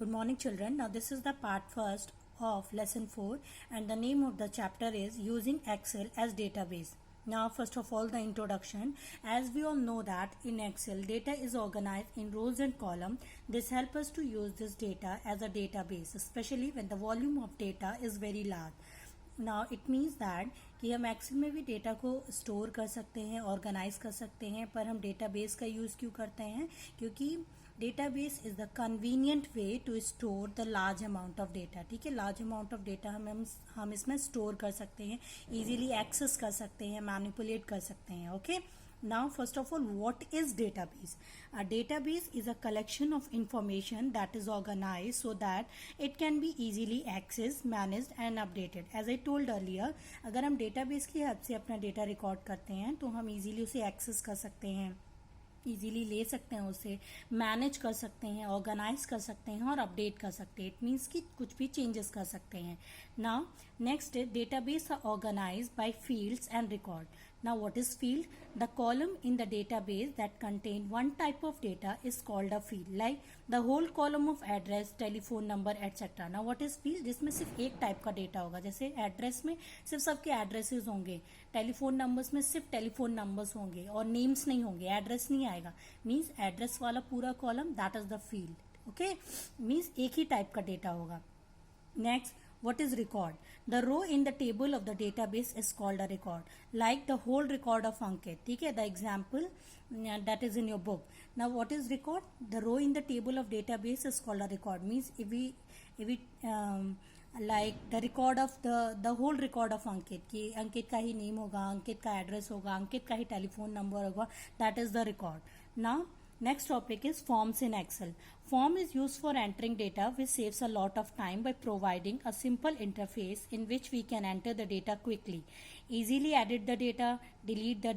Good morning, children. Now this is the part first of lesson 4 and the name of the chapter is using Excel as database. Now first of all the introduction. As we all know that in Excel data is organized in rows and columns. This helps us to use this data as a database, especially when the volume of data is very large. Now it means that कि हम Excel में भी data को store कर सकते हैं, organise कर सकते हैं, पर हम डेटाबेस का यूज़ क्यों करते हैं? क्योंकि database is the convenient way to store the large amount of data. ठीक है, लार्ज अमाउंट ऑफ डेटा हम इसमें स्टोर कर सकते हैं, इजीली एक्सेस कर सकते हैं, मैनिपुलेट कर सकते हैं. Okay. Now first of all, what is database? A database is a collection of information that is organized so that it can be easily accessed, managed and updated. As I told earlier, अगर हम database की help से अपना data record करते हैं तो हम easily उसे एक्सेस कर सकते हैं, इजीली ले सकते हैं, उसे मैनेज कर सकते हैं, ऑर्गेनाइज कर सकते हैं और अपडेट कर सकते हैं. इट मीन्स कि कुछ भी चेंजेस कर सकते हैं. Now next database are organize by fields and record. Now what is field? The column in the database that contain one type of data is called a field, like the whole column of address, telephone number, etc. Now what is field? जिसमें सिर्फ एक type का data होगा. जैसे address में सिर्फ सबके addresses होंगे, टेलीफोन नंबर्स में सिर्फ टेलीफोन नंबर्स होंगे और नेम्स नहीं होंगे, एड्रेस नहीं आएगा. मीन्स एड्रेस वाला पूरा column that is the field. Okay, means एक ही टाइप का डेटा होगा. Next, what is record? The row in the table of the database is called a record, like the whole record of Ankit. ठीक है, the example that is in your book. Now what is record? The row in the table of database is called a record. Means if we like the record of the whole record of Ankit, कि अंकित का ही name होगा, अंकित का address होगा, अंकित का ही telephone number होगा, that is the record. Now next topic is forms in Excel. Form is used for entering data, which saves a lot of time by providing a simple interface in which we can enter the data quickly, easily edit the data, delete the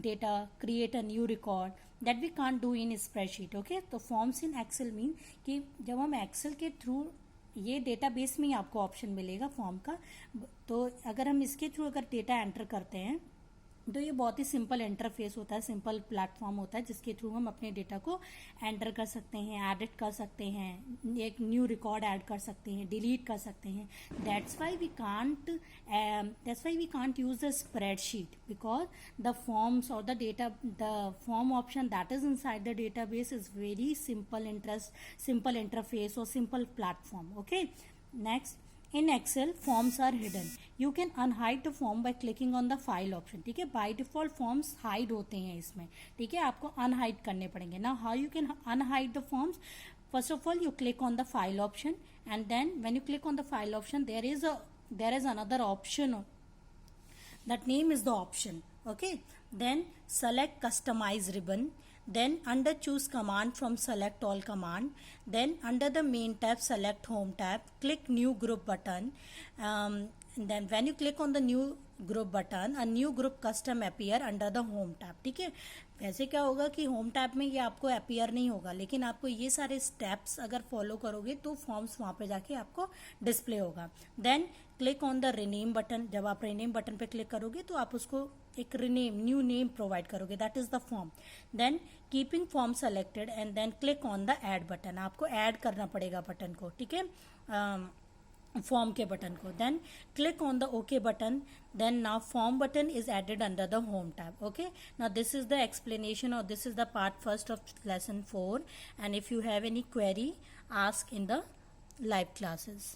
data, create a new record that we can't do in spreadsheet. Okay, तो forms in Excel mean कि जब हम Excel के through ये database में ही आपको option मिलेगा form का, तो अगर हम इसके थ्रू अगर डेटा एंटर करते हैं तो ये बहुत ही सिंपल इंटरफेस होता है, सिंपल प्लेटफॉर्म होता है जिसके थ्रू हम अपने डेटा को एंटर कर सकते हैं, एडिट कर सकते हैं, एक न्यू रिकॉर्ड ऐड कर सकते हैं, डिलीट कर सकते हैं. That's why we can't use the spreadsheet because the forms और the form option that is inside the database is very simple interface और simple platform. Okay. Next, in Excel forms are hidden. You can unhide the form by clicking on the file option. ठीक है, by default forms hide होते हैं इसमें. ठीक है, आपको unhide करने पड़ेंगे. Now how you can unhide the forms? First of all, you click on the file option, and then when you click on the file option, there is another option. That name is the option. Okay, then select customize ribbon. Then under choose command from select all command. Then under the main tab select home tab, click new group button. Then when you click on the new group button, a new group custom appear under the home tab. ठीक है, वैसे क्या होगा कि home tab में ये आपको appear नहीं होगा, लेकिन आपको ये सारे स्टेप्स अगर फॉलो करोगे तो फॉर्म्स वहाँ पे जाके आपको डिस्प्ले होगा. Then click on the rename button. जब आप रिनेम बटन पे क्लिक करोगे तो आप उसको एक न्यू नेम प्रोवाइड करोगे, that is the form. Then keeping form selected and then click on the add button. आपको ऐड करना पड़ेगा बटन को. ठीक है, फॉर्म के बटन को. Then click on the okay button. Then now form button is added under the home tab. Okay, now this is the explanation और this is the part first of lesson 4 and if you have any query ask in the live classes.